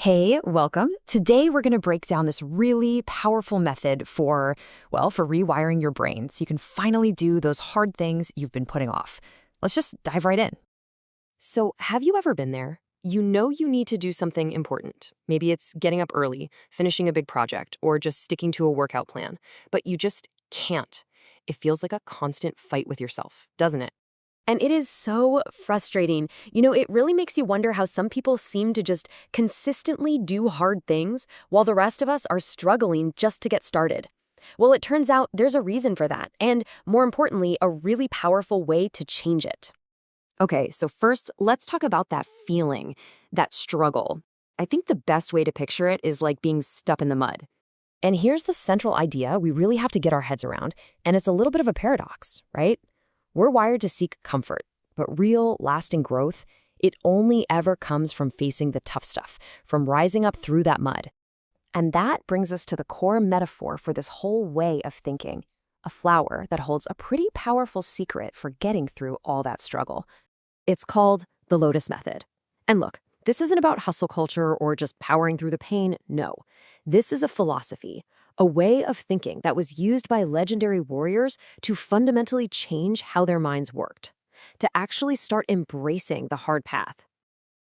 Hey, welcome. Today we're going to break down this really powerful method for rewiring your brain so you can finally do those hard things you've been putting off. Let's just dive right in. So, have you ever been there? You know you need to do something important. Maybe it's getting up early, finishing a big project, or just sticking to a workout plan, but you just can't. It feels like a constant fight with yourself, doesn't it? And it is so frustrating. It really makes you wonder how some people seem to just consistently do hard things while the rest of us are struggling just to get started. Well, it turns out there's a reason for that, and more importantly, a really powerful way to change it. Okay, so first, let's talk about that feeling, that struggle. I think the best way to picture it is like being stuck in the mud. And here's the central idea we really have to get our heads around, and it's a little bit of a paradox, right? We're wired to seek comfort, but real, lasting growth, it only ever comes from facing the tough stuff, from rising up through that mud. And that brings us to the core metaphor for this whole way of thinking, a flower that holds a pretty powerful secret for getting through all that struggle. It's called the Lotus Method. And look, this isn't about hustle culture or just powering through the pain. No, this is a philosophy, a way of thinking that was used by legendary warriors to fundamentally change how their minds worked, to actually start embracing the hard path.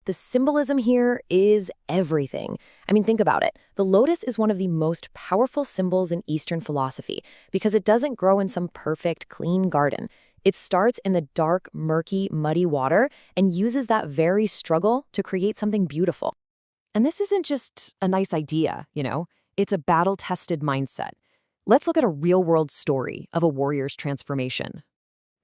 The symbolism here is everything. I mean, think about it. The lotus is one of the most powerful symbols in Eastern philosophy because it doesn't grow in some perfect, clean garden. It starts in the dark, murky, muddy water and uses that very struggle to create something beautiful. And this isn't just a nice idea, it's a battle-tested mindset. Let's look at a real-world story of a warrior's transformation.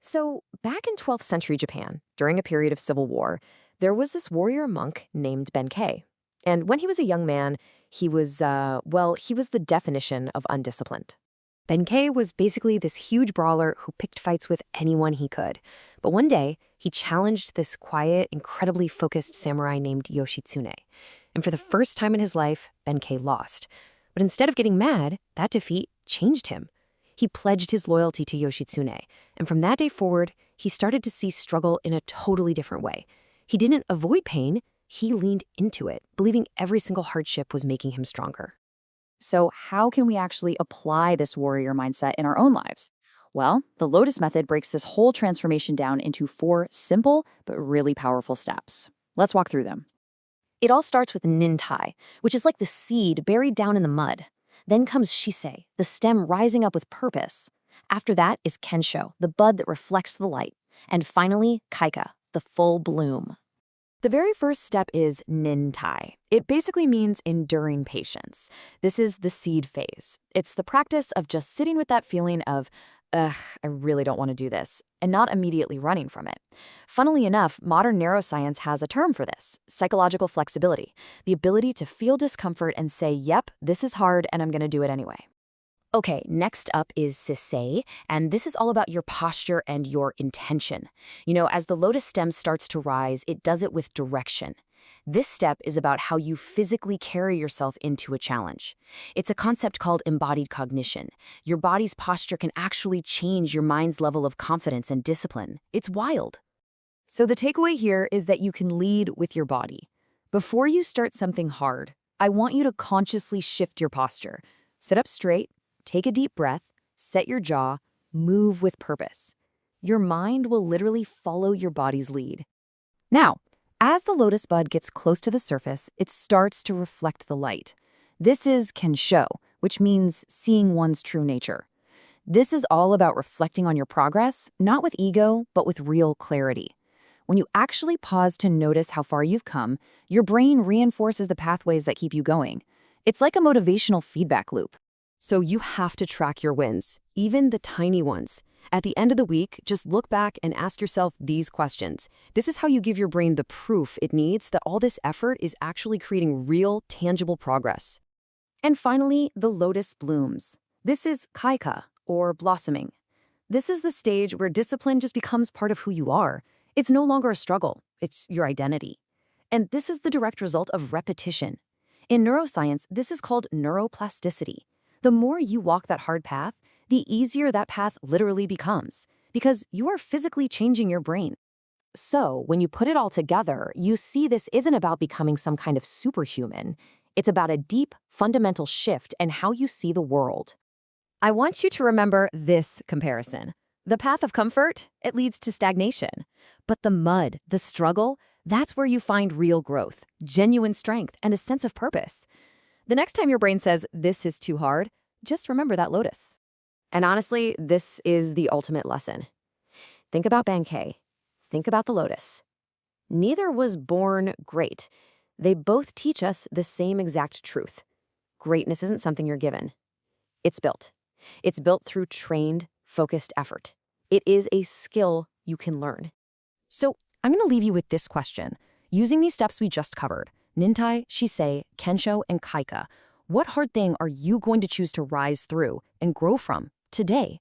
So, back in 12th century Japan, during a period of civil war, there was this warrior monk named Benkei. And when he was a young man, he was the definition of undisciplined. Benkei was basically this huge brawler who picked fights with anyone he could. But one day, he challenged this quiet, incredibly focused samurai named Yoshitsune. And for the first time in his life, Benkei lost. But instead of getting mad, that defeat changed him. He pledged his loyalty to Yoshitsune. And from that day forward, he started to see struggle in a totally different way. He didn't avoid pain, he leaned into it, believing every single hardship was making him stronger. So how can we actually apply this warrior mindset in our own lives? Well, the Lotus Method breaks this whole transformation down into 4 simple but really powerful steps. Let's walk through them. It all starts with Nintai, which is like the seed buried down in the mud. Then comes Shisei, the stem rising up with purpose. After that is Kensho, the bud that reflects the light. And finally, Kaika, the full bloom. The very first step is Nintai. It basically means enduring patience. This is the seed phase. It's the practice of just sitting with that feeling of, ugh, I really don't want to do this, and not immediately running from it. Funnily enough, modern neuroscience has a term for this, psychological flexibility, the ability to feel discomfort and say, yep, this is hard and I'm going to do it anyway. Okay, next up is Shisei, and this is all about your posture and your intention. As the lotus stem starts to rise, it does it with direction. This step is about how you physically carry yourself into a challenge. It's a concept called embodied cognition. Your body's posture can actually change your mind's level of confidence and discipline. It's wild. So the takeaway here is that you can lead with your body. Before you start something hard, I want you to consciously shift your posture. Sit up straight. Take a deep breath, set your jaw, move with purpose. Your mind will literally follow your body's lead. Now, as the lotus bud gets close to the surface, it starts to reflect the light. This is Kensho, which means seeing one's true nature. This is all about reflecting on your progress, not with ego, but with real clarity. When you actually pause to notice how far you've come, your brain reinforces the pathways that keep you going. It's like a motivational feedback loop. So you have to track your wins, even the tiny ones. At the end of the week, just look back and ask yourself these questions. This is how you give your brain the proof it needs that all this effort is actually creating real, tangible progress. And finally, the lotus blooms. This is kaika, or blossoming. This is the stage where discipline just becomes part of who you are. It's no longer a struggle, it's your identity. And this is the direct result of repetition. In neuroscience, this is called neuroplasticity. The more you walk that hard path, the easier that path literally becomes, because you are physically changing your brain. So, when you put it all together, you see this isn't about becoming some kind of superhuman. It's about a deep, fundamental shift in how you see the world. I want you to remember this comparison. The path of comfort, it leads to stagnation. But the mud, the struggle, that's where you find real growth, genuine strength, and a sense of purpose. The next time your brain says, this is too hard, just remember that lotus. And honestly, this is the ultimate lesson. Think about Benkei. Think about the lotus. Neither was born great. They both teach us the same exact truth. Greatness isn't something you're given. It's built. It's built through trained, focused effort. It is a skill you can learn. So I'm going to leave you with this question. Using these steps we just covered, Nintai, Shisei, Kensho, and Kaika, what hard thing are you going to choose to rise through and grow from today?